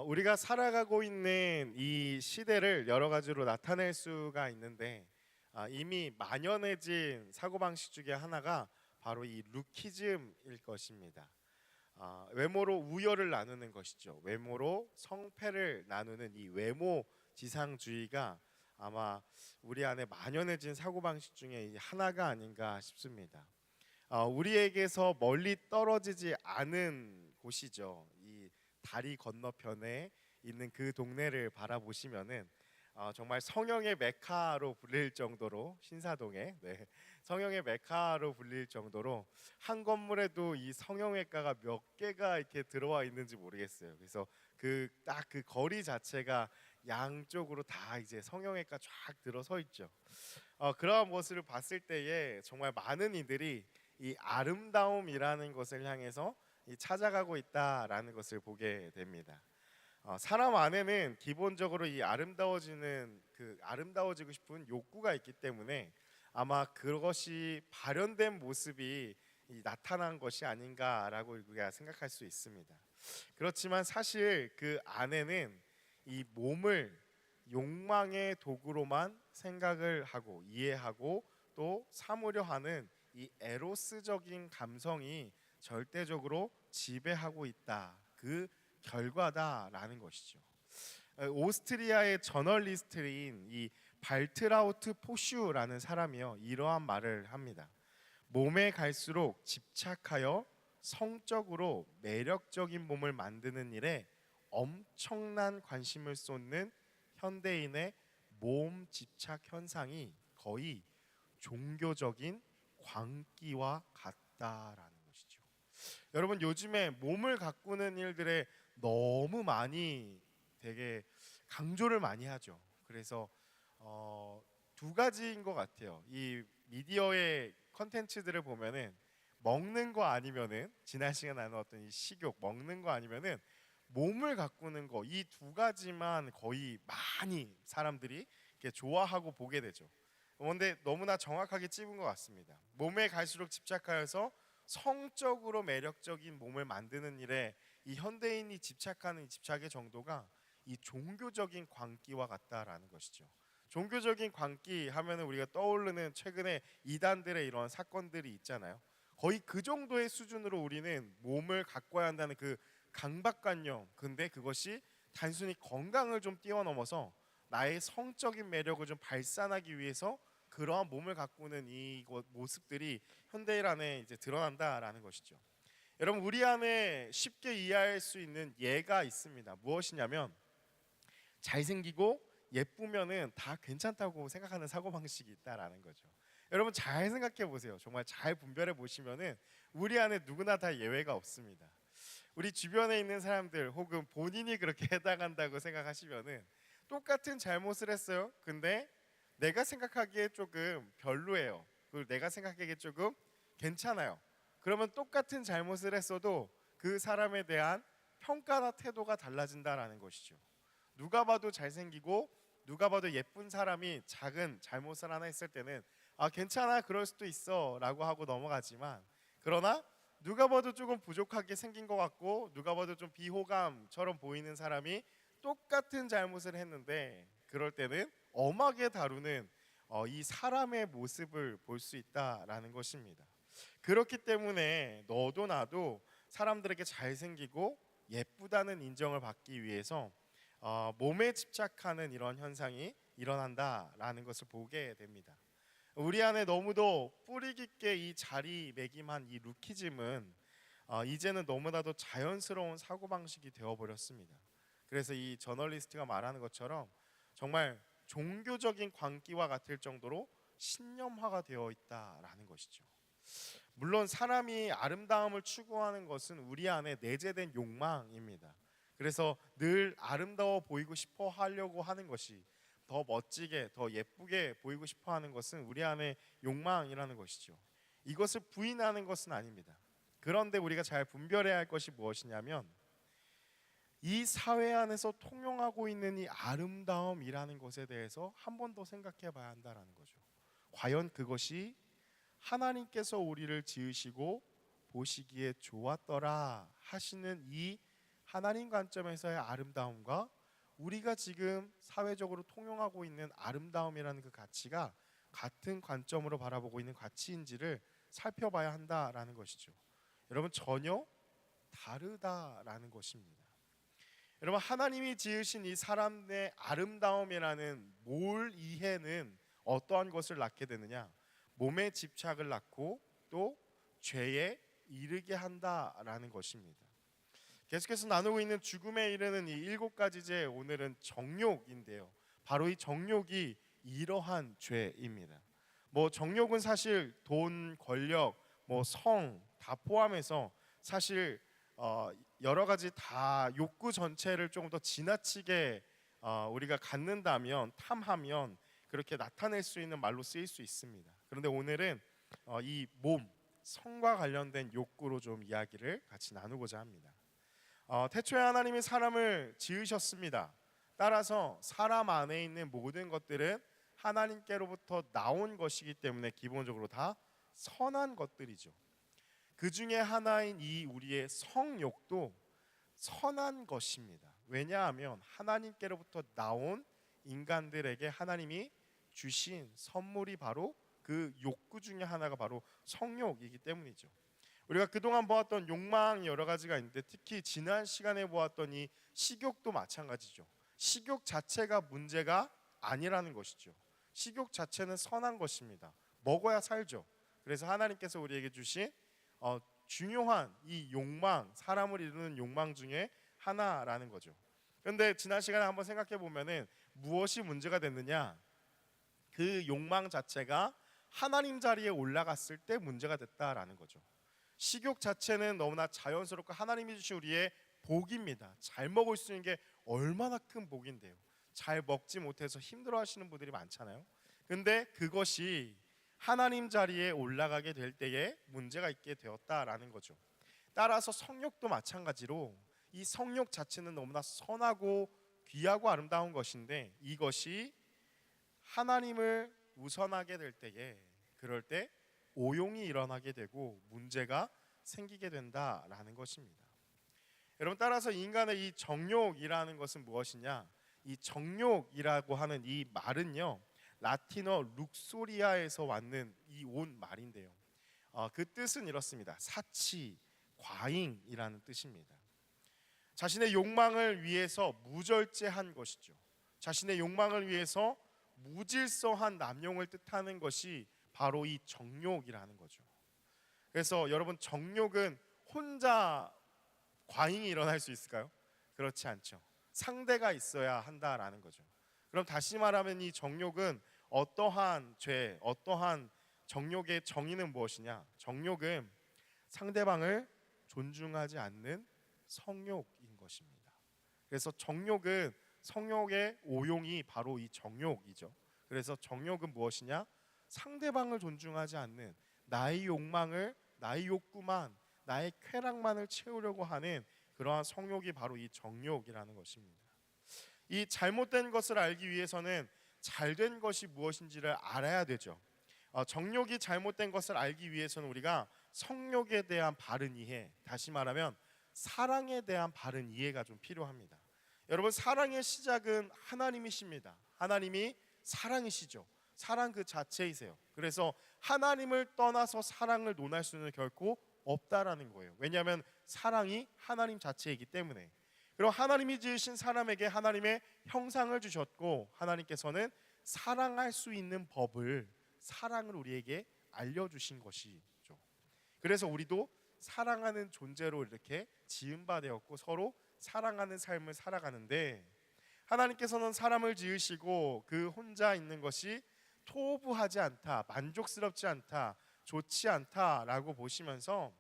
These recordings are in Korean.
우리가 살아가고 있는 이 시대를 여러 가지로 나타낼 수가 있는데 이미 만연해진 사고방식 중에 하나가 바로 이 루키즘일 것입니다. 외모로 우열을 나누는 것이죠. 외모로 성패를 나누는 이 외모 지상주의가 아마 우리 안에 만연해진 사고방식 중에 하나가 아닌가 싶습니다. 우리에게서 멀리 떨어지지 않은 곳이죠. 이 다리 건너편에 있는 그 동네를 바라보시면은 정말 성형의 메카로 불릴 정도로 신사동에 성형의 메카로 불릴 정도로 한 건물에도 이 성형외과가 몇 개가 이렇게 들어와 있는지 모르겠어요. 그래서 그 딱 그 거리 자체가 양쪽으로 다 이제 성형외과 쫙 들어서 있죠. 그러한 모습을 봤을 때에 정말 많은 이들이 이 아름다움이라는 것을 향해서 찾아가고 있다라는 것을 보게 됩니다. 사람 안에는 기본적으로 이 아름다워지고 싶은 욕구가 있기 때문에 아마 그것이 발현된 모습이 나타난 것이 아닌가라고 우리가 생각할 수 있습니다. 그렇지만 사실 그 안에는 이 몸을 욕망의 도구로만 생각을 하고 이해하고 또 삼으려 하는 이 에로스적인 감성이 절대적으로 지배하고 있다. 그 결과다라는 것이죠. 오스트리아의 저널리스트인 이 발트라우트 포슈라는 사람이요 이러한 말을 합니다. 몸에 갈수록 집착하여 성적으로 매력적인 몸을 만드는 일에 엄청난 관심을 쏟는 현대인의 몸 집착 현상이 거의 종교적인 광기와 같다라는 것이죠. 여러분 요즘에 몸을 가꾸는 일들에 너무 많이 되게 강조를 많이 하죠. 그래서 두 가지인 것 같아요. 이 미디어의 컨텐츠들을 보면은 먹는 거 아니면은 지난 시간에 나눴던 이 식욕 먹는 거 아니면은 몸을 가꾸는 거 이 두 가지만 거의 많이 사람들이 이렇게 좋아하고 보게 되죠. 그런데 너무나 정확하게 찝은 것 같습니다. 몸에 갈수록 집착하여서 성적으로 매력적인 몸을 만드는 일에 이 현대인이 집착하는 이 집착의 정도가 이 종교적인 광기와 같다라는 것이죠. 종교적인 광기 하면은 우리가 떠오르는 최근에 이단들의 이런 사건들이 있잖아요. 거의 그 정도의 수준으로 우리는 몸을 가꿔야 한다는 그 강박관념, 근데 그것이 단순히 건강을 좀 뛰어넘어서 나의 성적인 매력을 좀 발산하기 위해서 그러한 몸을 가꾸는 이 모습들이 현대인 안에 이제 드러난다라는 것이죠. 여러분 우리 안에 쉽게 이해할 수 있는 예가 있습니다. 무엇이냐면 잘생기고 예쁘면은 다 괜찮다고 생각하는 사고방식이 있다라는 거죠. 여러분 잘 생각해 보세요. 정말 잘 분별해 보시면은 우리 안에 누구나 다 예외가 없습니다. 우리 주변에 있는 사람들 혹은 본인이 그렇게 해당한다고 생각하시면은 똑같은 잘못을 했어요. 근데 내가 생각하기에 조금 별로예요. 그리고 내가 생각하기에 조금 괜찮아요. 그러면 똑같은 잘못을 했어도 그 사람에 대한 평가나 태도가 달라진다라는 것이죠. 누가 봐도 잘생기고 누가 봐도 예쁜 사람이 작은 잘못을 하나 했을 때는 괜찮아 그럴 수도 있어 라고 하고 넘어가지만, 그러나 누가 봐도 조금 부족하게 생긴 것 같고 누가 봐도 좀 비호감처럼 보이는 사람이 똑같은 잘못을 했는데 그럴 때는 엄하게 다루는 이 사람의 모습을 볼 수 있다라는 것입니다. 그렇기 때문에 너도 나도 사람들에게 잘생기고 예쁘다는 인정을 받기 위해서 몸에 집착하는 이런 현상이 일어난다라는 것을 보게 됩니다. 우리 안에 너무도 뿌리 깊게 이 자리매김한 이 루키즘은 이제는 너무나도 자연스러운 사고방식이 되어버렸습니다. 그래서 이 저널리스트가 말하는 것처럼 정말 종교적인 광기와 같을 정도로 신념화가 되어 있다라는 것이죠. 물론 사람이 아름다움을 추구하는 것은 우리 안에 내재된 욕망입니다. 그래서 늘 아름다워 보이고 싶어 하려고 하는 것이, 더 멋지게 더 예쁘게 보이고 싶어 하는 것은 우리 안에 욕망이라는 것이죠. 이것을 부인하는 것은 아닙니다. 그런데 우리가 잘 분별해야 할 것이 무엇이냐면 이 사회 안에서 통용하고 있는 이 아름다움이라는 것에 대해서 한 번 더 생각해 봐야 한다는 거죠. 과연 그것이 하나님께서 우리를 지으시고 보시기에 좋았더라 하시는 이 하나님 관점에서의 아름다움과 우리가 지금 사회적으로 통용하고 있는 아름다움이라는 그 가치가 같은 관점으로 바라보고 있는 가치인지를 살펴봐야 한다라는 것이죠. 여러분, 전혀 다르다라는 것입니다. 여러분, 하나님이 지으신 이 사람의 아름다움이라는 몰 이해는 어떠한 것을 낳게 되느냐? 몸에 집착을 낳고 또 죄에 이르게 한다라는 것입니다. 계속해서 나누고 있는 죽음에 이르는 이 7가지 죄, 오늘은 정욕인데요. 바로 이 정욕이 이러한 죄입니다. 정욕은 사실 돈, 권력, 성 다 포함해서 사실 여러 가지 다 욕구 전체를 조금 더 지나치게 우리가 갖는다면, 탐하면 그렇게 나타낼 수 있는 말로 쓰일 수 있습니다. 그런데 오늘은 이 몸, 성과 관련된 욕구로 좀 이야기를 같이 나누고자 합니다. 태초에 하나님이 사람을 지으셨습니다. 따라서 사람 안에 있는 모든 것들은 하나님께로부터 나온 것이기 때문에 기본적으로 다 선한 것들이죠. 그 중에 하나인 이 우리의 성욕도 선한 것입니다. 왜냐하면 하나님께로부터 나온 인간들에게 하나님이 주신 선물이 바로 그 욕구 중에 하나가 바로 성욕이기 때문이죠. 우리가 그동안 보았던 욕망 여러 가지가 있는데, 특히 지난 시간에 보았던 이 식욕도 마찬가지죠. 식욕 자체가 문제가 아니라는 것이죠. 식욕 자체는 선한 것입니다. 먹어야 살죠. 그래서 하나님께서 우리에게 주신 중요한 이 욕망, 사람을 이루는 욕망 중에 하나라는 거죠. 그런데 지난 시간에 한번 생각해 보면은 무엇이 문제가 됐느냐? 그 욕망 자체가 하나님 자리에 올라갔을 때 문제가 됐다라는 거죠. 식욕 자체는 너무나 자연스럽고 하나님이 주신 우리의 복입니다. 잘 먹을 수 있는 게 얼마나 큰 복인데요. 잘 먹지 못해서 힘들어하시는 분들이 많잖아요. 근데 그것이 하나님 자리에 올라가게 될 때에 문제가 있게 되었다라는 거죠. 따라서 성욕도 마찬가지로 이 성욕 자체는 너무나 선하고 귀하고 아름다운 것인데, 이것이 하나님을 우선하게 될 때에, 그럴 때 오용이 일어나게 되고 문제가 생기게 된다라는 것입니다. 여러분, 따라서 인간의 이 정욕이라는 것은 무엇이냐? 이 정욕이라고 하는 이 말은요, 라틴어 룩소리아에서 왔는 이 온 말인데요. 그 뜻은 이렇습니다. 사치, 과잉이라는 뜻입니다. 자신의 욕망을 위해서 무절제한 것이죠. 자신의 욕망을 위해서 무질서한 남용을 뜻하는 것이 바로 이 정욕이라는 거죠. 그래서 여러분, 정욕은 혼자 과잉이 일어날 수 있을까요? 그렇지 않죠. 상대가 있어야 한다라는 거죠. 그럼 다시 말하면 이 정욕은 어떠한 죄, 어떠한 정욕의 정의는 무엇이냐? 정욕은 상대방을 존중하지 않는 성욕인 것입니다. 그래서 정욕은, 성욕의 오용이 바로 이 정욕이죠. 그래서 정욕은 무엇이냐? 상대방을 존중하지 않는, 나의 욕망을, 나의 욕구만, 나의 쾌락만을 채우려고 하는 그러한 성욕이 바로 이 정욕이라는 것입니다. 이 잘못된 것을 알기 위해서는 잘된 것이 무엇인지를 알아야 되죠. 정욕이 잘못된 것을 알기 위해서는 우리가 성욕에 대한 바른 이해, 다시 말하면 사랑에 대한 바른 이해가 좀 필요합니다. 여러분, 사랑의 시작은 하나님이십니다. 하나님이 사랑이시죠. 사랑 그 자체이세요. 그래서 하나님을 떠나서 사랑을 논할 수는 결코 없다라는 거예요. 왜냐하면 사랑이 하나님 자체이기 때문에. 그리고 하나님이 지으신 사람에게 하나님의 형상을 주셨고, 하나님께서는 사랑할 수 있는 법을, 사랑을 우리에게 알려주신 것이죠. 그래서 우리도 사랑하는 존재로 이렇게 지음받았고 서로 사랑하는 삶을 살아가는데, 하나님께서는 사람을 지으시고 그 혼자 있는 것이 토부하지 않다, 만족스럽지 않다, 좋지 않다라고 보시면서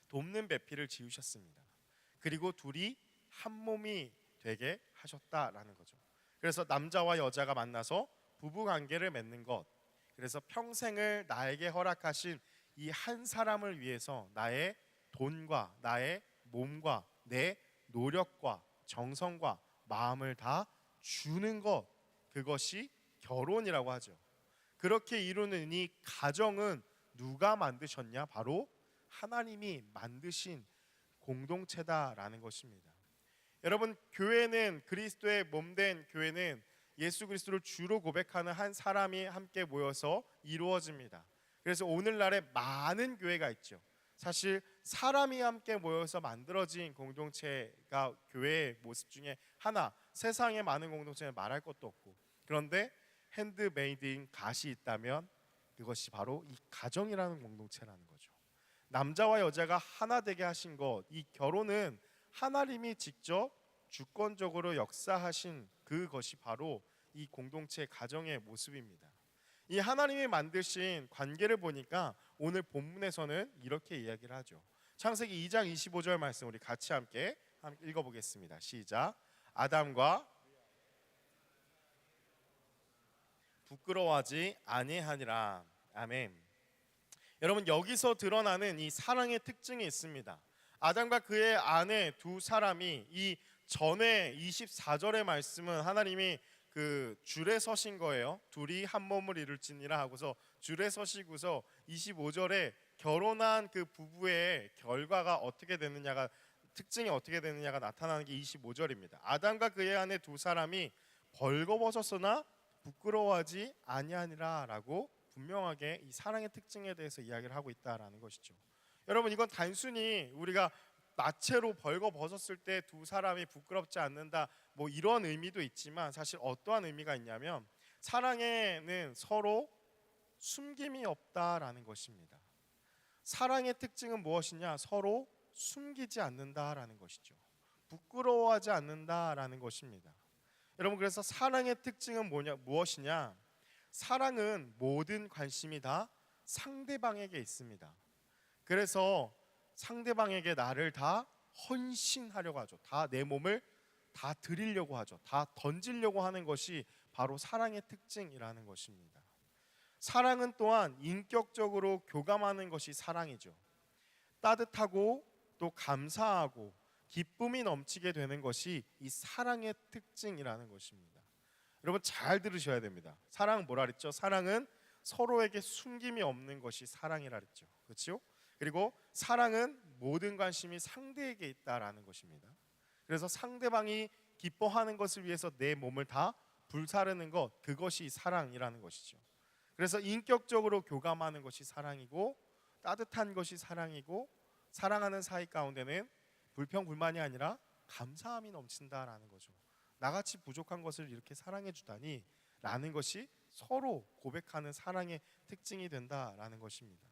돕는 배필을 지으셨습니다. 그리고 둘이 한 몸이 되게 하셨다라는 거죠. 그래서 남자와 여자가 만나서 부부 관계를 맺는 것, 그래서 평생을 나에게 허락하신 이 한 사람을 위해서 나의 돈과 나의 몸과 내 노력과 정성과 마음을 다 주는 것, 그것이 결혼이라고 하죠. 그렇게 이루는 이 가정은 누가 만드셨냐? 바로 하나님이 만드신 공동체다라는 것입니다. 여러분, 교회는, 그리스도의 몸된 교회는 예수 그리스도를 주로 고백하는 한 사람이 함께 모여서 이루어집니다. 그래서 오늘날에 많은 교회가 있죠. 사실 사람이 함께 모여서 만들어진 공동체가 교회의 모습 중에 하나, 세상의 많은 공동체는 말할 것도 없고, 그런데 핸드메이드인 갓이 있다면 그것이 바로 이 가정이라는 공동체라는 거죠. 남자와 여자가 하나 되게 하신 것, 이 결혼은 하나님이 직접 주권적으로 역사하신 그것이 바로 이 공동체 가정의 모습입니다. 이 하나님이 만드신 관계를 보니까 오늘 본문에서는 이렇게 이야기를 하죠. 창세기 2장 25절 말씀 우리 같이 함께 읽어보겠습니다. 시작. 아담과 부끄러워하지 아니하니라. 아멘. 여러분, 여기서 드러나는 이 사랑의 특징이 있습니다. 아담과 그의 아내 두 사람이 이 전에 24절의 말씀은 하나님이 그 줄에 서신 거예요. 둘이 한 몸을 이룰지니라 하고서 줄에 서시고서 25절에 결혼한 그 부부의 결과가 어떻게 되느냐가, 특징이 어떻게 되느냐가 나타나는 게 25절입니다. 아담과 그의 아내 두 사람이 벌거벗었으나 부끄러워하지 아니하니라 라고 분명하게 이 사랑의 특징에 대해서 이야기를 하고 있다라는 것이죠. 여러분, 이건 단순히 우리가 나체로 벌거벗었을 때 두 사람이 부끄럽지 않는다 뭐 이런 의미도 있지만, 사실 어떠한 의미가 있냐면 사랑에는 서로 숨김이 없다라는 것입니다. 사랑의 특징은 무엇이냐? 서로 숨기지 않는다라는 것이죠. 부끄러워하지 않는다라는 것입니다. 여러분, 그래서 사랑의 특징은 무엇이냐? 사랑은 모든 관심이 다 상대방에게 있습니다. 그래서 상대방에게 나를 다 헌신하려고 하죠. 다 내 몸을 다 드리려고 하죠. 다 던지려고 하는 것이 바로 사랑의 특징이라는 것입니다. 사랑은 또한 인격적으로 교감하는 것이 사랑이죠. 따뜻하고 또 감사하고 기쁨이 넘치게 되는 것이 이 사랑의 특징이라는 것입니다. 여러분, 잘 들으셔야 됩니다. 사랑은 뭐라 그랬죠? 사랑은 서로에게 숨김이 없는 것이 사랑이라 그랬죠. 그렇죠? 그리고 사랑은 모든 관심이 상대에게 있다라는 것입니다. 그래서 상대방이 기뻐하는 것을 위해서 내 몸을 다 불사르는 것, 그것이 사랑이라는 것이죠. 그래서 인격적으로 교감하는 것이 사랑이고, 따뜻한 것이 사랑이고, 사랑하는 사이 가운데는 불평불만이 아니라 감사함이 넘친다라는 거죠. 나같이 부족한 것을 이렇게 사랑해 주다니 라는 것이 서로 고백하는 사랑의 특징이 된다라는 것입니다.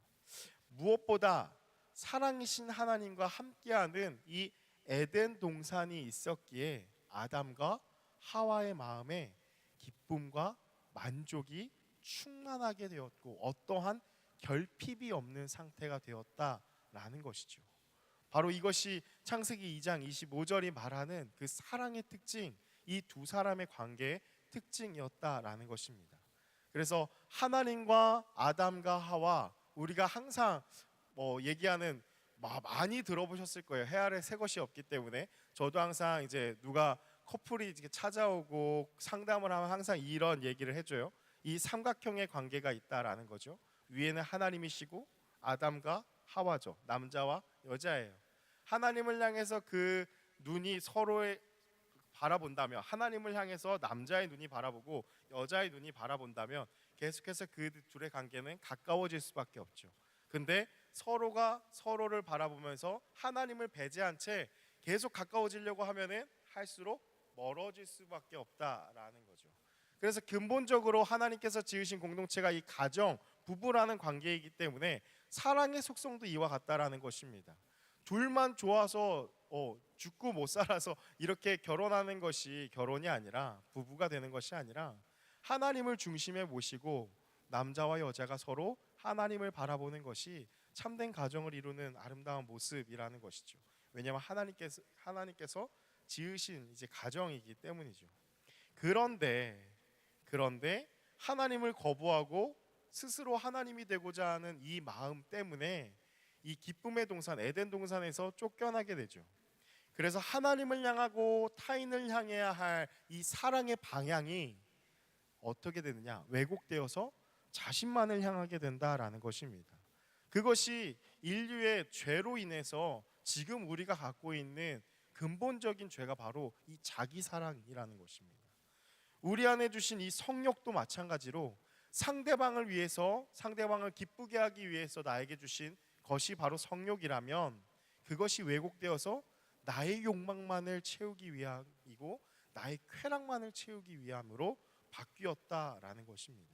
무엇보다 사랑이신 하나님과 함께하는 이 에덴 동산이 있었기에 아담과 하와의 마음에 기쁨과 만족이 충만하게 되었고, 어떠한 결핍이 없는 상태가 되었다라는 것이죠. 바로 이것이 창세기 2장 25절이 말하는 그 사랑의 특징, 이 두 사람의 관계의 특징이었다라는 것입니다. 그래서 하나님과 아담과 하와, 우리가 항상 얘기하는 많이 들어보셨을 거예요. 해 아래 새 것이 없기 때문에. 저도 항상 이제 누가 커플이 찾아오고 상담을 하면 항상 이런 얘기를 해줘요. 이 삼각형의 관계가 있다라는 거죠. 위에는 하나님이시고 아담과 하와죠. 남자와 여자예요. 하나님을 향해서 그 눈이 서로의 바라본다면, 하나님을 향해서 남자의 눈이 바라보고 여자의 눈이 바라본다면 계속해서 그 둘의 관계는 가까워질 수밖에 없죠. 근데 서로가 서로를 바라보면서 하나님을 배제한 채 계속 가까워지려고 하면은 할수록 멀어질 수밖에 없다라는 거죠. 그래서 근본적으로 하나님께서 지으신 공동체가 이 가정, 부부라는 관계이기 때문에 사랑의 속성도 이와 같다라는 것입니다. 둘만 좋아서 죽고 못 살아서 이렇게 결혼하는 것이 결혼이 아니라, 부부가 되는 것이 아니라 하나님을 중심에 모시고 남자와 여자가 서로 하나님을 바라보는 것이 참된 가정을 이루는 아름다운 모습이라는 것이죠. 왜냐하면 하나님께서 지으신 이제 가정이기 때문이죠. 그런데 하나님을 거부하고 스스로 하나님이 되고자 하는 이 마음 때문에 이 기쁨의 동산, 에덴 동산에서 쫓겨나게 되죠. 그래서 하나님을 향하고 타인을 향해야 할 이 사랑의 방향이 어떻게 되느냐? 왜곡되어서 자신만을 향하게 된다라는 것입니다. 그것이 인류의 죄로 인해서 지금 우리가 갖고 있는 근본적인 죄가 바로 이 자기 사랑이라는 것입니다. 우리 안에 주신 이 성욕도 마찬가지로 상대방을 위해서, 상대방을 기쁘게 하기 위해서 나에게 주신 것이 바로 성욕이라면 그것이 왜곡되어서 나의 욕망만을 채우기 위함이고 나의 쾌락만을 채우기 위함으로 바뀌었다라는 것입니다.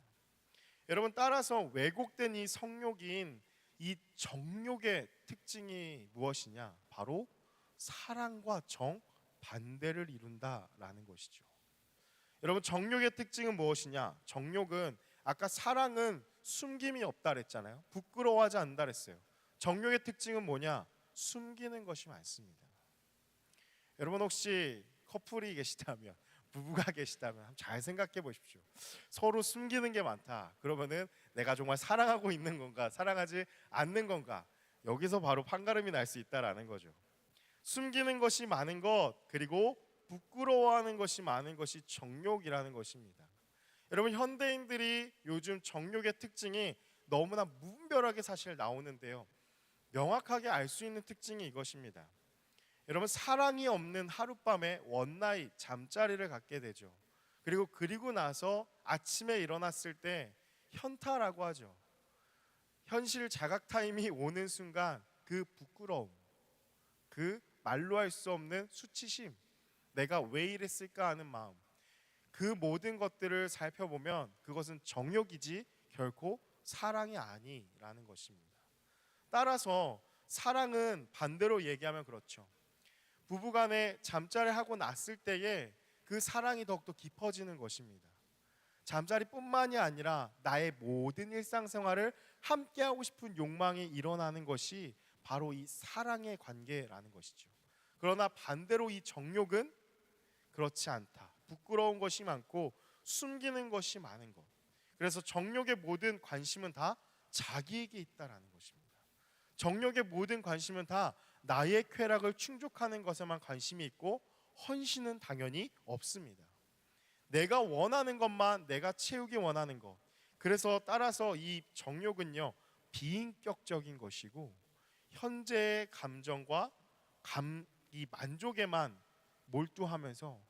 여러분, 따라서 왜곡된 이 성욕인 이 정욕의 특징이 무엇이냐? 바로 사랑과 정반대를 이룬다라는 것이죠. 여러분, 정욕의 특징은 무엇이냐? 정욕은 아까 사랑은 숨김이 없다 그랬잖아요. 부끄러워하지 않는다 그랬어요. 정욕의 특징은 뭐냐? 숨기는 것이 많습니다. 여러분, 혹시 커플이 계시다면, 부부가 계시다면 잘 생각해 보십시오. 서로 숨기는 게 많다. 그러면은 내가 정말 사랑하고 있는 건가, 사랑하지 않는 건가? 여기서 바로 판가름이 날 수 있다라는 거죠. 숨기는 것이 많은 것, 그리고 부끄러워하는 것이 많은 것이 정욕이라는 것입니다. 여러분, 현대인들이 요즘 정욕의 특징이 너무나 무분별하게 사실 나오는데요, 명확하게 알 수 있는 특징이 이것입니다. 여러분, 사랑이 없는 하룻밤에 원나잇, 잠자리를 갖게 되죠. 그리고 나서 아침에 일어났을 때 현타라고 하죠. 현실 자각 타임이 오는 순간 그 부끄러움, 그 말로 할 수 없는 수치심, 내가 왜 이랬을까 하는 마음, 그 모든 것들을 살펴보면 그것은 정욕이지 결코 사랑이 아니라는 것입니다. 따라서 사랑은 반대로 얘기하면 그렇죠. 부부간에 잠자리를 하고 났을 때에 그 사랑이 더욱더 깊어지는 것입니다. 잠자리뿐만이 아니라 나의 모든 일상생활을 함께하고 싶은 욕망이 일어나는 것이 바로 이 사랑의 관계라는 것이죠. 그러나 반대로 이 정욕은 그렇지 않다. 부끄러운 것이 많고 숨기는 것이 많은 것. 그래서 정욕의 모든 관심은 다 자기에게 있다라는 것입니다. 정욕의 모든 관심은 다 나의 쾌락을 충족하는 것에만 관심이 있고 헌신은 당연히 없습니다. 내가 원하는 것만 내가 채우기 원하는 것. 그래서 따라서 이 정욕은요, 비인격적인 것이고 현재의 감정과 이 만족에만 몰두하면서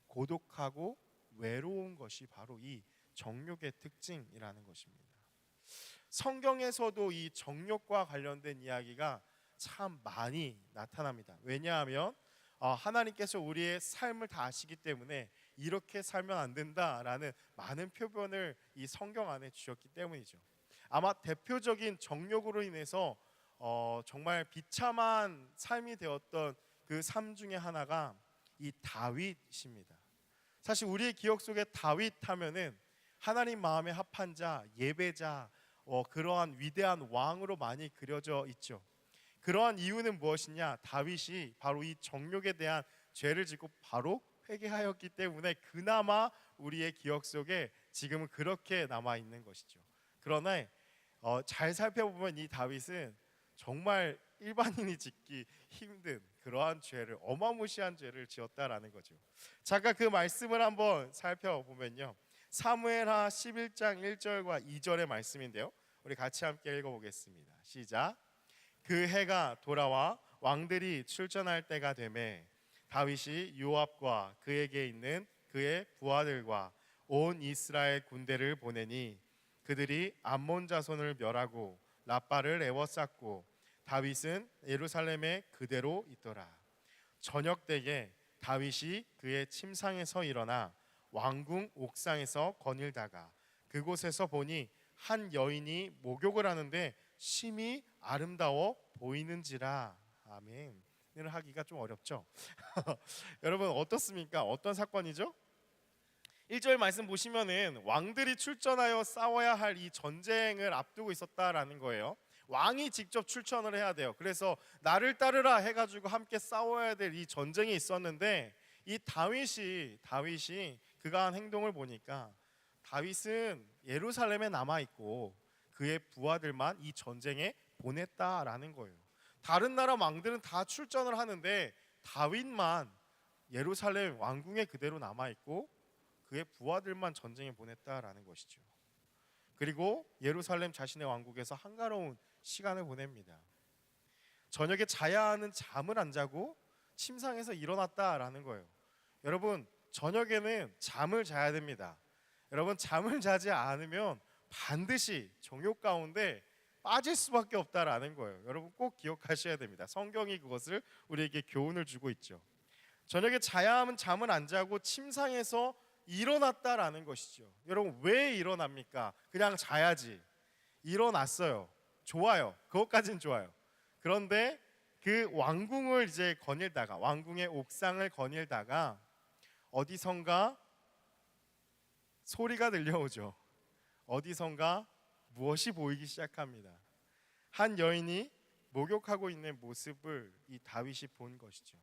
고독하고 외로운 것이 바로 이 정욕의 특징이라는 것입니다. 성경에서도 이 정욕과 관련된 이야기가 참 많이 나타납니다. 왜냐하면 하나님께서 우리의 삶을 다 아시기 때문에 이렇게 살면 안 된다라는 많은 표현을 이 성경 안에 주셨기 때문이죠. 아마 대표적인 정욕으로 인해서 정말 비참한 삶이 되었던 그 삶 중에 하나가 이 다윗입니다. 사실 우리의 기억 속에 다윗 하면은 하나님 마음에 합한 자, 예배자, 그러한 위대한 왕으로 많이 그려져 있죠. 그러한 이유는 무엇이냐? 다윗이 바로 이 정욕에 대한 죄를 짓고 바로 회개하였기 때문에 그나마 우리의 기억 속에 지금은 그렇게 남아 있는 것이죠. 그러나 잘 살펴보면 이 다윗은 정말 일반인이 짓기 힘든 그러한 죄를, 어마무시한 죄를 지었다라는 거죠. 잠깐 그 말씀을 한번 살펴보면요, 사무엘하 11장 1절과 2절의 말씀인데요, 우리 같이 함께 읽어보겠습니다. 시작. 그 해가 돌아와 왕들이 출전할 때가 되매 다윗이 요압과 그에게 있는 그의 부하들과 온 이스라엘 군대를 보내니 그들이 암몬 자손을 멸하고 라빠를 에워쌌고 다윗은 예루살렘에 그대로 있더라. 저녁 때에 다윗이 그의 침상에서 일어나 왕궁 옥상에서 거닐다가 그곳에서 보니 한 여인이 목욕을 하는데 심히 아름다워 보이는지라. 아멘을 하기가 좀 어렵죠. 여러분, 어떻습니까? 어떤 사건이죠? 1절 말씀 보시면은 왕들이 출전하여 싸워야 할 이 전쟁을 앞두고 있었다라는 거예요. 왕이 직접 출전을 해야 돼요. 그래서 나를 따르라 해가지고 함께 싸워야 될 이 전쟁이 있었는데 이 다윗이 그가 한 행동을 보니까 다윗은 예루살렘에 남아 있고 그의 부하들만 이 전쟁에 보냈다라는 거예요. 다른 나라 왕들은 다 출전을 하는데 다윗만 예루살렘 왕궁에 그대로 남아 있고 그의 부하들만 전쟁에 보냈다라는 것이죠. 그리고 예루살렘 자신의 왕국에서 한가로운 시간을 보냅니다. 저녁에 자야 하는 잠을 안 자고 침상에서 일어났다라는 거예요. 여러분, 저녁에는 잠을 자야 됩니다. 여러분, 잠을 자지 않으면 반드시 정욕 가운데 빠질 수밖에 없다라는 거예요. 여러분 꼭 기억하셔야 됩니다. 성경이 그것을 우리에게 교훈을 주고 있죠. 저녁에 자야 하면 잠을 안 자고 침상에서 일어났다라는 것이죠. 여러분, 왜 일어납니까? 그냥 자야지. 일어났어요. 좋아요. 그것까진 좋아요. 그런데 그 왕궁을 이제 거닐다가, 왕궁의 옥상을 거닐다가 어디선가 소리가 들려오죠. 어디선가 무엇이 보이기 시작합니다. 한 여인이 목욕하고 있는 모습을 이 다윗이 본 것이죠.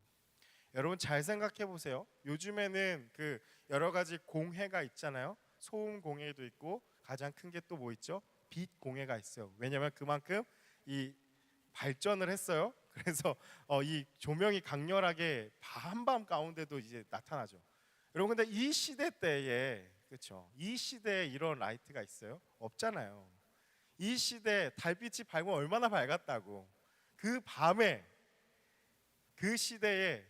여러분, 잘 생각해 보세요. 요즘에는 그 여러 가지 공해가 있잖아요. 소음 공해도 있고, 가장 큰 게 또 뭐 있죠? 빛 공해가 있어요. 왜냐하면 그만큼 이 발전을 했어요. 그래서 이 조명이 강렬하게 한밤 가운데도 이제 나타나죠. 여러분, 근데 이 시대 때에, 그렇죠? 이 시대에 이런 라이트가 있어요? 없잖아요. 이 시대 달빛이 밝으면 얼마나 밝았다고. 그 밤에, 그 시대에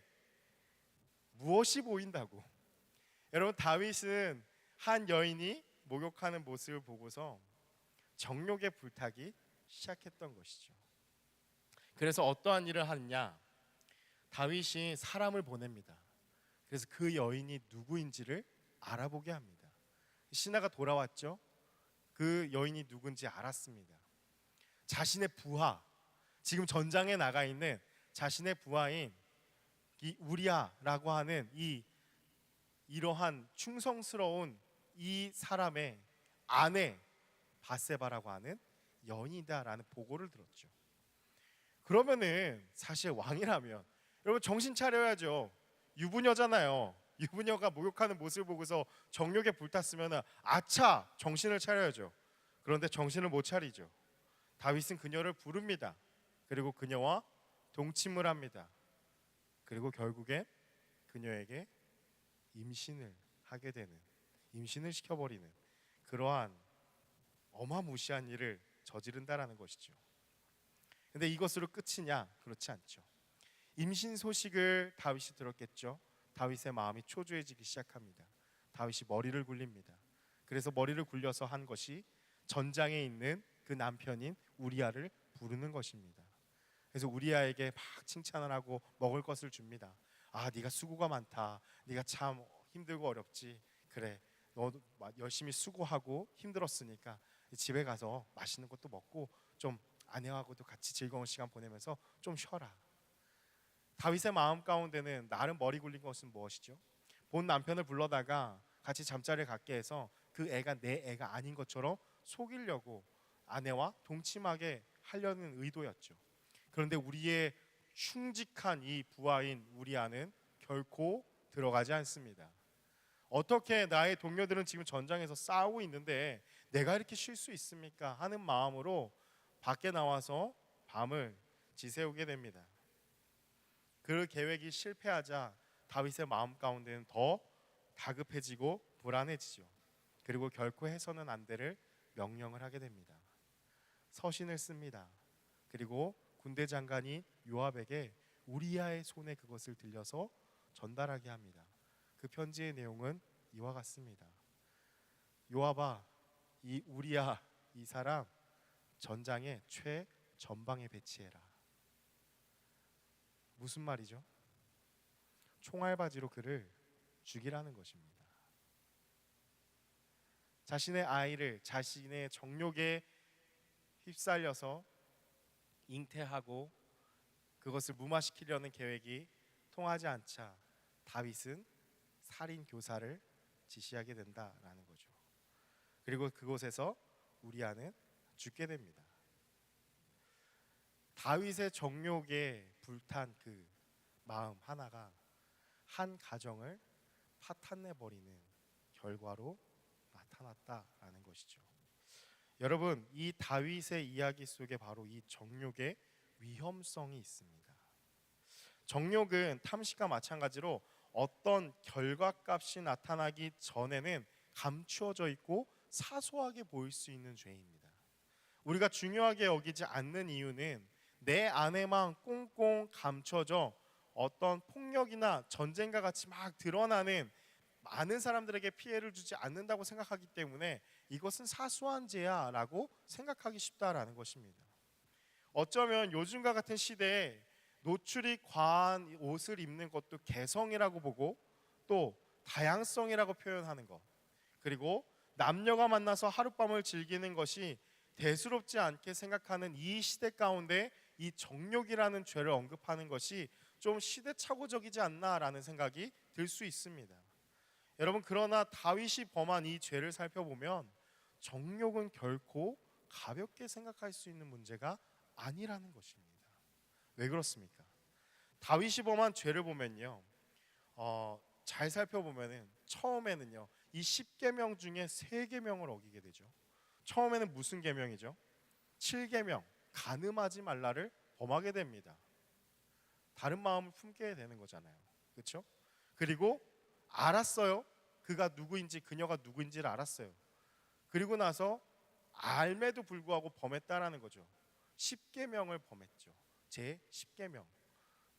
무엇이 보인다고. 여러분, 다윗은 한 여인이 목욕하는 모습을 보고서 정욕에 불타기 시작했던 것이죠. 그래서 어떠한 일을 하느냐, 다윗이 사람을 보냅니다. 그래서 그 여인이 누구인지를 알아보게 합니다. 신하가 돌아왔죠. 그 여인이 누군지 알았습니다. 자신의 부하, 지금 전장에 나가 있는 자신의 부하인 이 우리아라고 하는 이러한 충성스러운 이 사람의 아내 바세바라고 하는 여인이다라는 보고를 들었죠. 그러면은 사실 왕이라면 여러분 정신 차려야죠. 유부녀잖아요. 유부녀가 목욕하는 모습을 보고서 정욕에 불탔으면 아차, 정신을 차려야죠. 그런데 정신을 못 차리죠. 다윗은 그녀를 부릅니다. 그리고 그녀와 동침을 합니다. 그리고 결국에 그녀에게 임신을 하게 되는, 임신을 시켜버리는 그러한 어마무시한 일을 저지른다라는 것이죠. 근데 이것으로 끝이냐? 그렇지 않죠. 임신 소식을 다윗이 들었겠죠. 다윗의 마음이 초조해지기 시작합니다. 다윗이 머리를 굴립니다. 그래서 머리를 굴려서 한 것이 전장에 있는 그 남편인 우리아를 부르는 것입니다. 그래서 우리아에게 막 칭찬을 하고 먹을 것을 줍니다. 아, 네가 수고가 많다. 네가 참 힘들고 어렵지. 그래, 너도 열심히 수고하고 힘들었으니까 집에 가서 맛있는 것도 먹고 좀 아내하고도 같이 즐거운 시간 보내면서 좀 쉬어라. 다윗의 마음 가운데는 나름 머리 굴린 것은 무엇이죠? 본 남편을 불러다가 같이 잠자리를 갖게 해서 그 애가 내 애가 아닌 것처럼 속이려고 아내와 동침하게 하려는 의도였죠. 그런데 우리의 충직한 이 부하인 우리아는 결코 들어가지 않습니다. 어떻게 나의 동료들은 지금 전장에서 싸우고 있는데 내가 이렇게 쉴 수 있습니까? 하는 마음으로 밖에 나와서 밤을 지새우게 됩니다. 그 계획이 실패하자 다윗의 마음 가운데는 더 다급해지고 불안해지죠. 그리고 결코 해서는 안 될 명령을 하게 됩니다. 서신을 씁니다. 그리고 군대 장관이 요압에게 우리아의 손에 그것을 들려서 전달하게 합니다. 그 편지의 내용은 이와 같습니다. 요압아, 이 우리아 이 사람 전장의 최전방에 배치해라. 무슨 말이죠? 총알바지로 그를 죽이라는 것입니다. 자신의 아이를 자신의 정욕에 휩쓸려서 잉태하고 그것을 무마시키려는 계획이 통하지 않자 다윗은 살인 교사를 지시하게 된다라는 거죠. 그리고 그곳에서 우리아는 죽게 됩니다. 다윗의 정욕에 불탄 그 마음 하나가 한 가정을 파탄내 버리는 결과로 나타났다라는 것이죠. 여러분, 이 다윗의 이야기 속에 바로 이 정욕의 위험성이 있습니다. 정욕은 탐식과 마찬가지로 어떤 결과값이 나타나기 전에는 감추어져 있고 사소하게 보일 수 있는 죄입니다. 우리가 중요하게 여기지 않는 이유는 내 안에만 꽁꽁 감춰져 어떤 폭력이나 전쟁과 같이 막 드러나는 많은 사람들에게 피해를 주지 않는다고 생각하기 때문에 이것은 사소한 죄야 라고 생각하기 쉽다라는 것입니다. 어쩌면 요즘과 같은 시대에 노출이 과한 옷을 입는 것도 개성이라고 보고 또 다양성이라고 표현하는 것, 그리고 남녀가 만나서 하룻밤을 즐기는 것이 대수롭지 않게 생각하는 이 시대 가운데 이 정욕이라는 죄를 언급하는 것이 좀 시대착오적이지 않나라는 생각이 들 수 있습니다. 여러분, 그러나 다윗이 범한 이 죄를 살펴보면 정욕은 결코 가볍게 생각할 수 있는 문제가 아니라는 것입니다. 왜 그렇습니까? 다윗이 범한 죄를 보면요, 잘 살펴보면은 처음에는요 이 10계명 중에 3계명을 어기게 되죠. 처음에는 무슨 계명이죠? 7계명, 간음하지 말라를 범하게 됩니다. 다른 마음을 품게 되는 거잖아요. 그렇죠? 그리고 알았어요. 그녀가 누구인지를 알았어요. 그리고 나서 알매도 불구하고 범했다라는 거죠. 10계명을 범했죠. 제 10계명.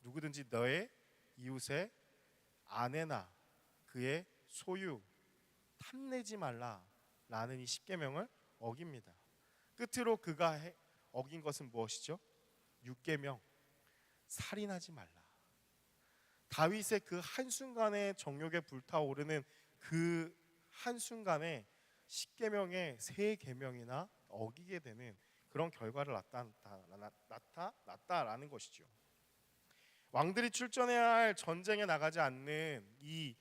누구든지 너의 이웃의 아내나 그의 소유 탐내지 말라라는 이 10계명을 어깁니다. 끝으로 그가 어긴 것은 무엇이죠? 6계명, 살인하지 말라. 다윗의 그 한순간에 정욕에 불타오르는 그 한순간에 10계명의 3계명이나 어기게 되는 그런 결과를 나타났다라는 것이죠. 왕들이 출전해야 할 전쟁에 나가지 않는 이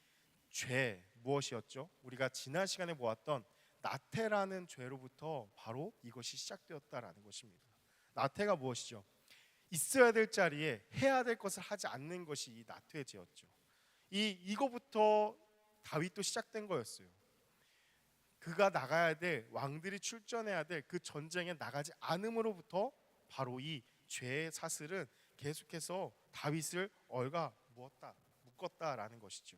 죄 무엇이었죠? 우리가 지난 시간에 보았던 나태라는 죄로부터 바로 이것이 시작되었다라는 것입니다. 나태가 무엇이죠? 있어야 될 자리에 해야 될 것을 하지 않는 것이 이 나태의 죄였죠. 이거부터 다윗도 시작된 거였어요. 그가 나가야 될, 왕들이 출전해야 될 그 전쟁에 나가지 않음으로부터 바로 이 죄의 사슬은 계속해서 다윗을 묶었다라는 것이죠.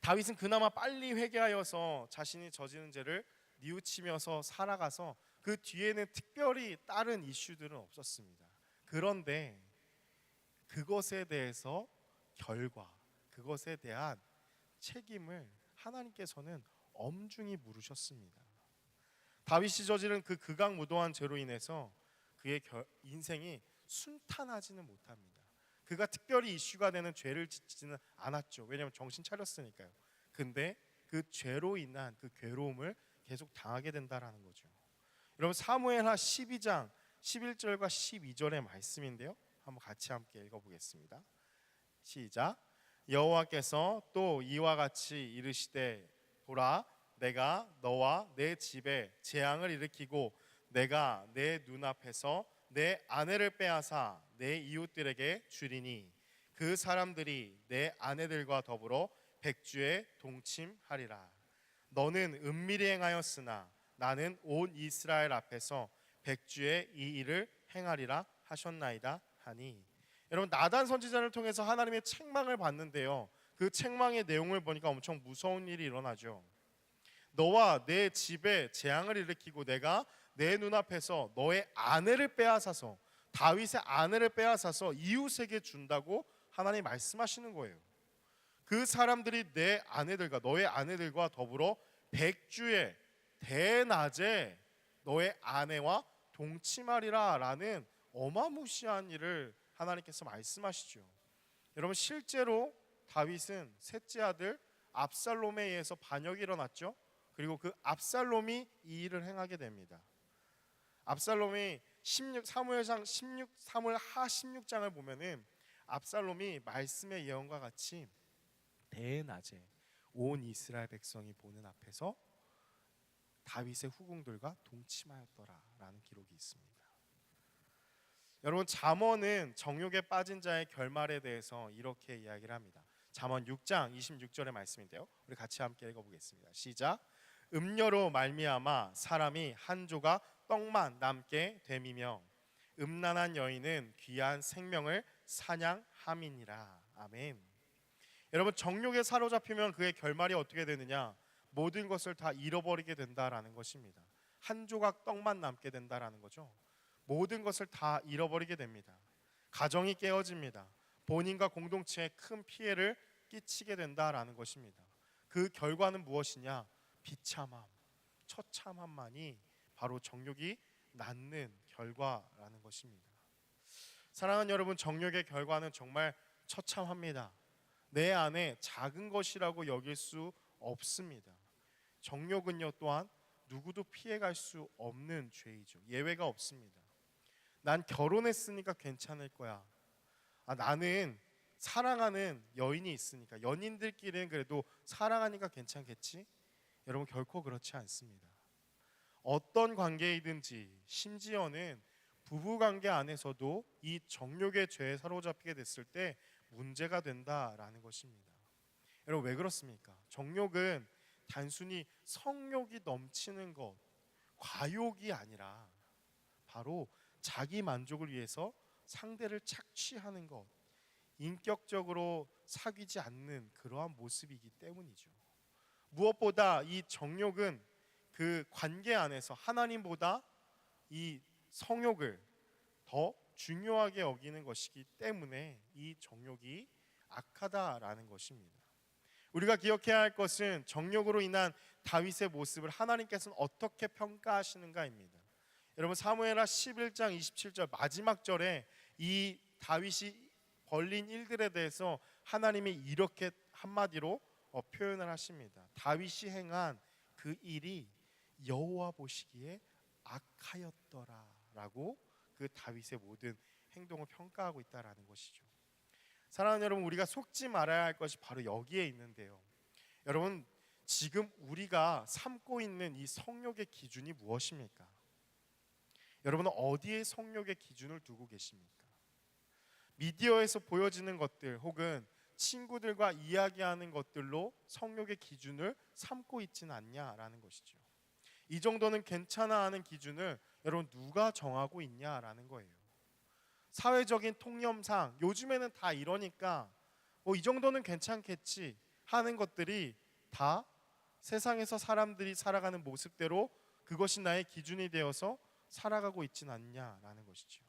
다윗은 그나마 빨리 회개하여서 자신이 저지른 죄를 뉘우치면서 살아가서 그 뒤에는 특별히 다른 이슈들은 없었습니다. 그런데 그것에 대해서 그것에 대한 책임을 하나님께서는 엄중히 물으셨습니다. 다윗이 저지른 그 극악무도한 죄로 인해서 그의 인생이 순탄하지는 못합니다. 그가 특별히 이슈가 되는 죄를 짓지는 않았죠. 왜냐하면 정신 차렸으니까요. 근데 그 죄로 인한 그 괴로움을 계속 당하게 된다라는 거죠. 여러분, 사무엘하 12장 11절과 12절의 말씀인데요, 한번 같이 함께 읽어보겠습니다. 시작. 여호와께서 또 이와 같이 이르시되 보라, 내가 너와 내 집에 재앙을 일으키고 내가 내 눈앞에서 내 아내를 빼앗아 내 이웃들에게 주리니 그 사람들이 내 아내들과 더불어 백주에 동침하리라. 너는 은밀히 행하였으나 나는 온 이스라엘 앞에서 백주에 이 일을 행하리라 하셨나이다 하니. 여러분, 나단 선지자를 통해서 하나님의 책망을 받는데요, 그 책망의 내용을 보니까 엄청 무서운 일이 일어나죠. 너와 내 집에 재앙을 일으키고 내가 내 눈앞에서 너의 아내를 빼앗아서, 다윗의 아내를 빼앗아서 이웃에게 준다고 하나님 말씀하시는 거예요. 그 사람들이 내 아내들과 너의 아내들과 더불어 백주에 대낮에 너의 아내와 동침하리라 라는 어마무시한 일을 하나님께서 말씀하시죠. 여러분, 실제로 다윗은 셋째 아들 압살롬에 의해서 반역이 일어났죠. 그리고 그 압살롬이 이 일을 행하게 됩니다. 압살롬이 사무엘하 16장을 보면은 압살롬이 말씀의 예언과 같이 대낮에 온 이스라엘 백성이 보는 앞에서 다윗의 후궁들과 동침하였더라라는 기록이 있습니다. 여러분, 잠언은 정욕에 빠진 자의 결말에 대해서 이렇게 이야기를 합니다. 잠언 6장 26절의 말씀인데요, 우리 같이 함께 읽어보겠습니다. 시작. 음녀로 말미암아 사람이 한 조각 떡만 남게 됨이며 음란한 여인은 귀한 생명을 사냥함이니라. 아멘. 여러분, 정욕에 사로잡히면 그의 결말이 어떻게 되느냐? 모든 것을 다 잃어버리게 된다라는 것입니다. 한 조각 떡만 남게 된다라는 거죠. 모든 것을 다 잃어버리게 됩니다. 가정이 깨어집니다. 본인과 공동체에 큰 피해를 끼치게 된다라는 것입니다. 그 결과는 무엇이냐? 비참함, 처참함만이 바로 정욕이 낳는 결과라는 것입니다. 사랑하는 여러분, 정욕의 결과는 정말 처참합니다. 내 안에 작은 것이라고 여길 수 없습니다. 정욕은요 또한 누구도 피해갈 수 없는 죄이죠. 예외가 없습니다. 난 결혼했으니까 괜찮을 거야. 나는 사랑하는 여인이 있으니까, 연인들끼리는 그래도 사랑하니까 괜찮겠지? 여러분, 결코 그렇지 않습니다. 어떤 관계이든지, 심지어는 부부관계 안에서도 이 정욕의 죄에 사로잡히게 됐을 때 문제가 된다라는 것입니다. 여러분, 왜 그렇습니까? 정욕은 단순히 성욕이 넘치는 것, 과욕이 아니라 바로 자기 만족을 위해서 상대를 착취하는 것, 인격적으로 사귀지 않는 그러한 모습이기 때문이죠. 무엇보다 이 정욕은 그 관계 안에서 하나님보다 이 성욕을 더 중요하게 여기는 것이기 때문에 이 정욕이 악하다라는 것입니다. 우리가 기억해야 할 것은 정욕으로 인한 다윗의 모습을 하나님께서는 어떻게 평가하시는가입니다. 여러분, 사무엘하 11장 27절 마지막 절에 이 다윗이 벌린 일들에 대해서 하나님이 이렇게 한마디로 표현을 하십니다. 다윗이 행한 그 일이 여호와 보시기에 악하였더라라고 그 다윗의 모든 행동을 평가하고 있다라는 것이죠. 사랑하는 여러분, 우리가 속지 말아야 할 것이 바로 여기에 있는데요. 여러분, 지금 우리가 삼고 있는 이 성욕의 기준이 무엇입니까? 여러분은 어디에 성욕의 기준을 두고 계십니까? 미디어에서 보여지는 것들 혹은 친구들과 이야기하는 것들로 성욕의 기준을 삼고 있지는 않냐라는 것이죠. 이 정도는 괜찮아 하는 기준을 여러분 누가 정하고 있냐라는 거예요. 사회적인 통념상 요즘에는 다 이러니까 이 정도는 괜찮겠지 하는 것들이 다 세상에서 사람들이 살아가는 모습대로 그것이 나의 기준이 되어서 살아가고 있지는 않냐라는 것이죠.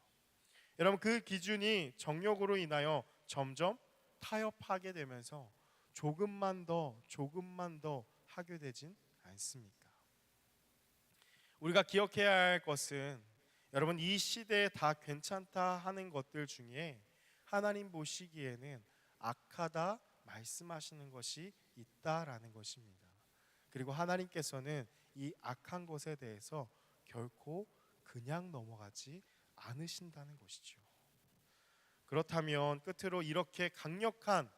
여러분, 그 기준이 정욕으로 인하여 점점 타협하게 되면서 조금만 더 하게 되진 않습니까? 우리가 기억해야 할 것은 여러분, 이 시대에 다 괜찮다 하는 것들 중에 하나님 보시기에는 악하다 말씀하시는 것이 있다라는 것입니다. 그리고 하나님께서는 이 악한 것에 대해서 결코 그냥 넘어가지 않으신다는 것이죠. 그렇다면 끝으로 이렇게 강력한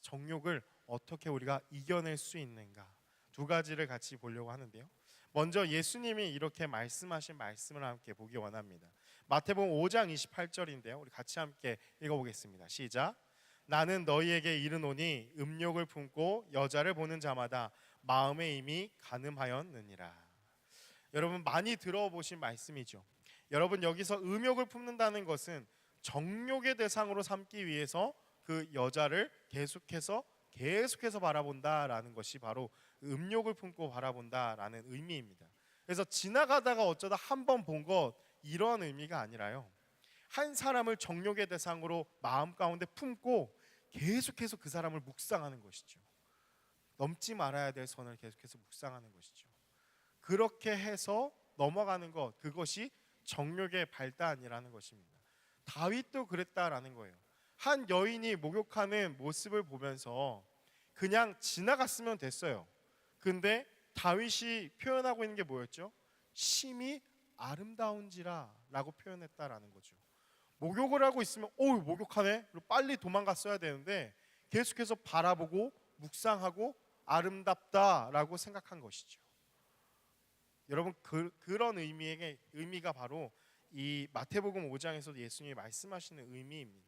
정욕을 어떻게 우리가 이겨낼 수 있는가? 두 가지를 같이 보려고 하는데요. 먼저 예수님이 이렇게 말씀하신 말씀을 함께 보기 원합니다. 마태복음 5장 28절인데요. 우리 같이 함께 읽어보겠습니다. 시작. 나는 너희에게 이르노니 음욕을 품고 여자를 보는 자마다 마음에 이미 간음하였느니라. 여러분, 많이 들어보신 말씀이죠. 여러분, 여기서 음욕을 품는다는 것은 정욕의 대상으로 삼기 위해서 그 여자를 계속해서 바라본다라는 것이 바로 음욕을 품고 바라본다라는 의미입니다. 그래서 지나가다가 어쩌다 한 번 본 것, 이런 의미가 아니라요, 한 사람을 정욕의 대상으로 마음 가운데 품고 계속해서 그 사람을 묵상하는 것이죠. 넘지 말아야 될 선을 계속해서 묵상하는 것이죠. 그렇게 해서 넘어가는 것, 그것이 정욕의 발단이라는 것입니다. 다윗도 그랬다라는 거예요. 한 여인이 목욕하는 모습을 보면서 그냥 지나갔으면 됐어요. 근데 다윗이 표현하고 있는 게 뭐였죠? 심히 아름다운지라 라고 표현했다라는 거죠. 목욕을 하고 있으면 목욕하네? 빨리 도망갔어야 되는데 계속해서 바라보고 묵상하고 아름답다라고 생각한 것이죠. 여러분, 그런 의미가 바로 이 마태복음 5장에서 예수님이 말씀하시는 의미입니다.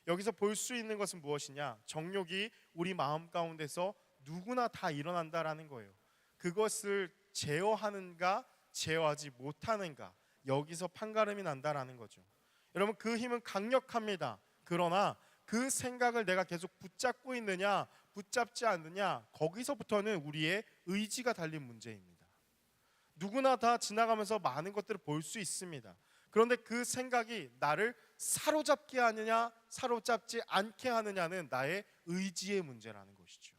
여기서 볼 수 있는 것은 무엇이냐? 정욕이 우리 마음 가운데서 누구나 다 일어난다라는 거예요. 그것을 제어하는가 제어하지 못하는가, 여기서 판가름이 난다라는 거죠. 여러분, 그 힘은 강력합니다. 그러나 그 생각을 내가 계속 붙잡고 있느냐 붙잡지 않느냐, 거기서부터는 우리의 의지가 달린 문제입니다. 누구나 다 지나가면서 많은 것들을 볼 수 있습니다. 그런데 그 생각이 나를 사로잡게 하느냐 사로잡지 않게 하느냐는 나의 의지의 문제라는 것이죠.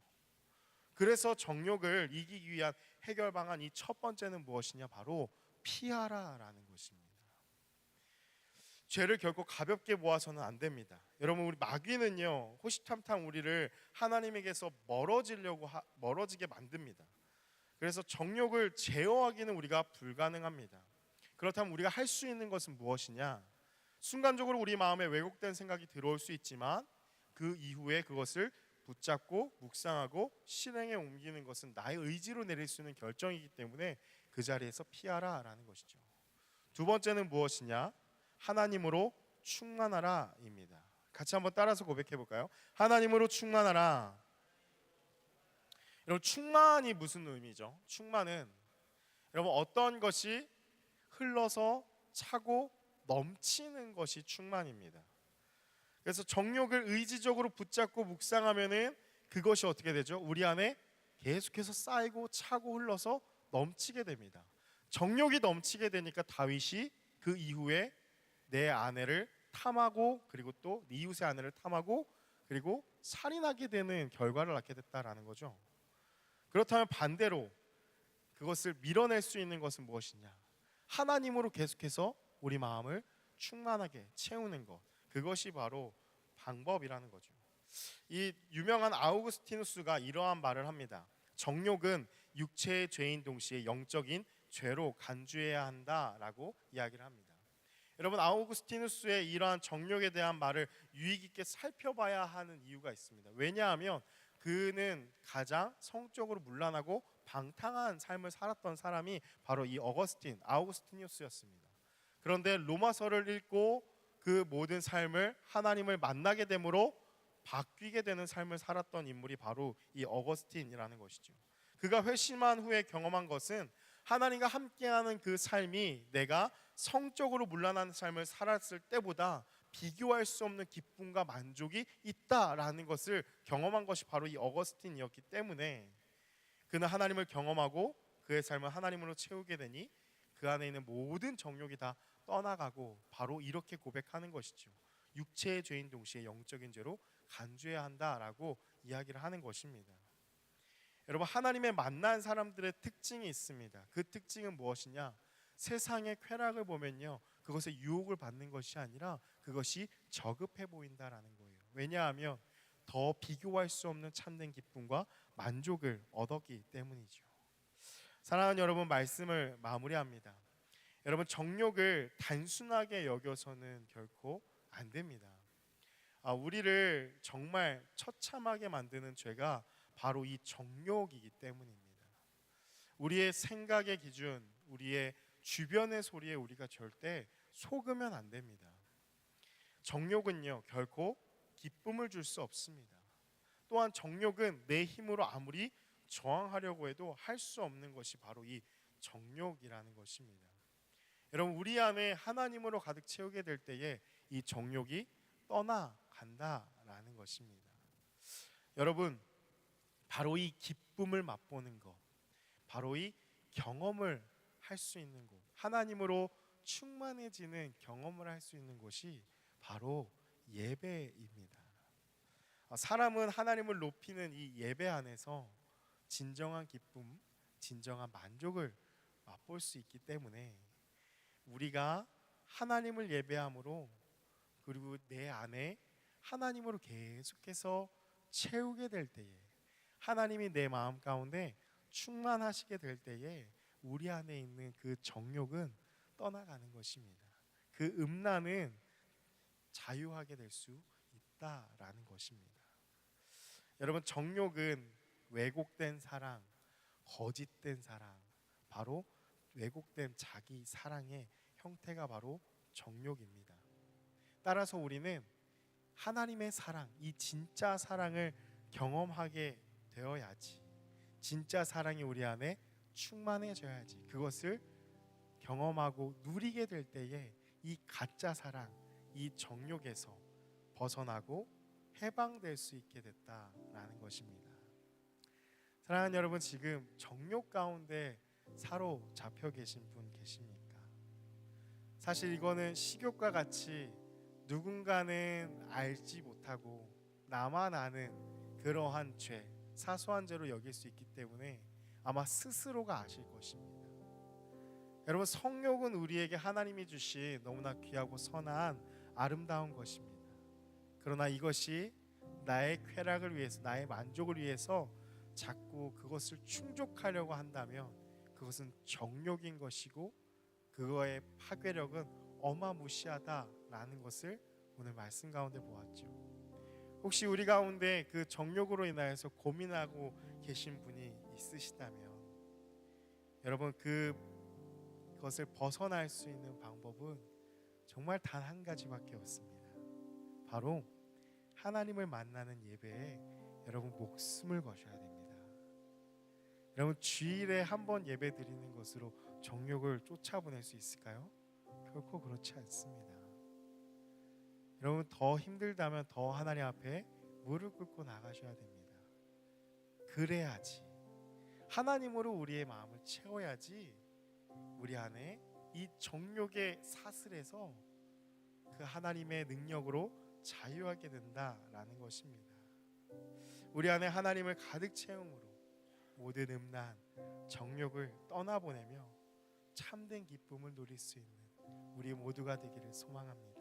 그래서 정욕을 이기기 위한 해결 방안 이 첫 번째는 무엇이냐? 바로 피하라라는 것입니다. 죄를 결코 가볍게 보아서는 안 됩니다. 여러분, 우리 마귀는요 호시탐탐 우리를 하나님에게서 멀어지게 만듭니다. 그래서 정욕을 제어하기는 우리가 불가능합니다. 그렇다면 우리가 할 수 있는 것은 무엇이냐? 순간적으로 우리 마음에 왜곡된 생각이 들어올 수 있지만 그 이후에 그것을 붙잡고 묵상하고 실행에 옮기는 것은 나의 의지로 내릴 수 있는 결정이기 때문에 그 자리에서 피하라라는 것이죠. 두 번째는 무엇이냐? 하나님으로 충만하라입니다. 같이 한번 따라서 고백해 볼까요? 하나님으로 충만하라. 여러분, 충만이 무슨 의미죠? 충만은 여러분 어떤 것이 흘러서 차고 넘치는 것이 충만입니다. 그래서 정욕을 의지적으로 붙잡고 묵상하면은 그것이 어떻게 되죠? 우리 안에 계속해서 쌓이고 차고 흘러서 넘치게 됩니다. 정욕이 넘치게 되니까 다윗이 그 이후에 내 아내를 탐하고 그리고 또 네 이웃의 아내를 탐하고 그리고 살인하게 되는 결과를 낳게 됐다라는 거죠. 그렇다면 반대로 그것을 밀어낼 수 있는 것은 무엇이냐? 하나님으로 계속해서 우리 마음을 충만하게 채우는 것, 그것이 바로 방법이라는 거죠. 이 유명한 아우구스티누스가 이러한 말을 합니다. 정욕은 육체의 죄인 동시에 영적인 죄로 간주해야 한다라고 이야기를 합니다. 여러분, 아우구스티누스의 이러한 정욕에 대한 말을 유의 깊게 살펴봐야 하는 이유가 있습니다. 왜냐하면 그는 가장 성적으로 문란하고 방탕한 삶을 살았던 사람이 바로 이 아우구스티누스였습니다. 그런데 로마서를 읽고 그 모든 삶을 하나님을 만나게 되므로 바뀌게 되는 삶을 살았던 인물이 바로 이 어거스틴이라는 것이죠. 그가 회심한 후에 경험한 것은 하나님과 함께하는 그 삶이 내가 성적으로 문란한 삶을 살았을 때보다 비교할 수 없는 기쁨과 만족이 있다라는 것을 경험한 것이 바로 이 어거스틴이었기 때문에 그는 하나님을 경험하고 그의 삶을 하나님으로 채우게 되니 그 안에 있는 모든 정욕이 다 떠나가고 바로 이렇게 고백하는 것이죠. 육체의 죄인 동시에 영적인 죄로 간주해야 한다라고 이야기를 하는 것입니다. 여러분, 하나님의 만난 사람들의 특징이 있습니다. 그 특징은 무엇이냐? 세상의 쾌락을 보면요, 그것에 유혹을 받는 것이 아니라 그것이 저급해 보인다라는 거예요. 왜냐하면 더 비교할 수 없는 참된 기쁨과 만족을 얻었기 때문이죠. 사랑하는 여러분, 말씀을 마무리합니다. 여러분, 정욕을 단순하게 여겨서는 결코 안 됩니다. 우리를 정말 처참하게 만드는 죄가 바로 이 정욕이기 때문입니다. 우리의 생각의 기준, 우리의 주변의 소리에 우리가 절대 속으면 안 됩니다. 정욕은요 결코 기쁨을 줄 수 없습니다. 또한 정욕은 내 힘으로 아무리 저항하려고 해도 할 수 없는 것이 바로 이 정욕이라는 것입니다. 여러분, 우리 안에 하나님으로 가득 채우게 될 때에 이 정욕이 떠나간다라는 것입니다. 여러분, 바로 이 기쁨을 맛보는 것, 바로 이 경험을 할 수 있는 곳, 하나님으로 충만해지는 경험을 할 수 있는 곳이 바로 예배입니다. 사람은 하나님을 높이는 이 예배 안에서 진정한 기쁨, 진정한 만족을 맛볼 수 있기 때문에 우리가 하나님을 예배함으로 그리고 내 안에 하나님으로 계속해서 채우게 될 때에 하나님이 내 마음 가운데 충만하시게 될 때에 우리 안에 있는 그 정욕은 떠나가는 것입니다. 그 음란은 자유하게 될 수 있다라는 것입니다. 여러분, 정욕은 왜곡된 사랑, 거짓된 사랑, 바로 왜곡된 자기 사랑의 형태가 바로 정욕입니다. 따라서 우리는 하나님의 사랑, 이 진짜 사랑을 경험하게 되어야지, 진짜 사랑이 우리 안에 충만해져야지, 그것을 경험하고 누리게 될 때에 이 가짜 사랑, 이 정욕에서 벗어나고 해방될 수 있게 됐다라는 것입니다. 사랑하는 여러분, 지금 정욕 가운데 사로잡혀 계신 분 계십니까? 사실 이거는 식욕과 같이 누군가는 알지 못하고 나만 아는 그러한 죄, 사소한 죄로 여길 수 있기 때문에 아마 스스로가 아실 것입니다. 여러분, 성욕은 우리에게 하나님이 주신 너무나 귀하고 선한 아름다운 것입니다. 그러나 이것이 나의 쾌락을 위해서, 나의 만족을 위해서 자꾸 그것을 충족하려고 한다면 그것은 정욕인 것이고 그거의 파괴력은 어마무시하다라는 것을 오늘 말씀 가운데 보았죠. 혹시 우리 가운데 그 정욕으로 인하여서 고민하고 계신 분이 있으시다면 여러분, 그것을 벗어날 수 있는 방법은 정말 단 한 가지밖에 없습니다. 바로 하나님을 만나는 예배에 여러분 목숨을 거셔야 됩니다. 여러분, 주일에 한 번 예배 드리는 것으로 정욕을 쫓아보낼 수 있을까요? 결코 그렇지 않습니다. 여러분, 더 힘들다면 더 하나님 앞에 무릎 꿇고 나가셔야 됩니다. 그래야지, 하나님으로 우리의 마음을 채워야지 우리 안에 이 정욕의 사슬에서 그 하나님의 능력으로 자유하게 된다라는 것입니다. 우리 안에 하나님을 가득 채움으로 모든 음란, 정욕을 떠나보내며 참된 기쁨을 누릴 수 있는 우리 모두가 되기를 소망합니다.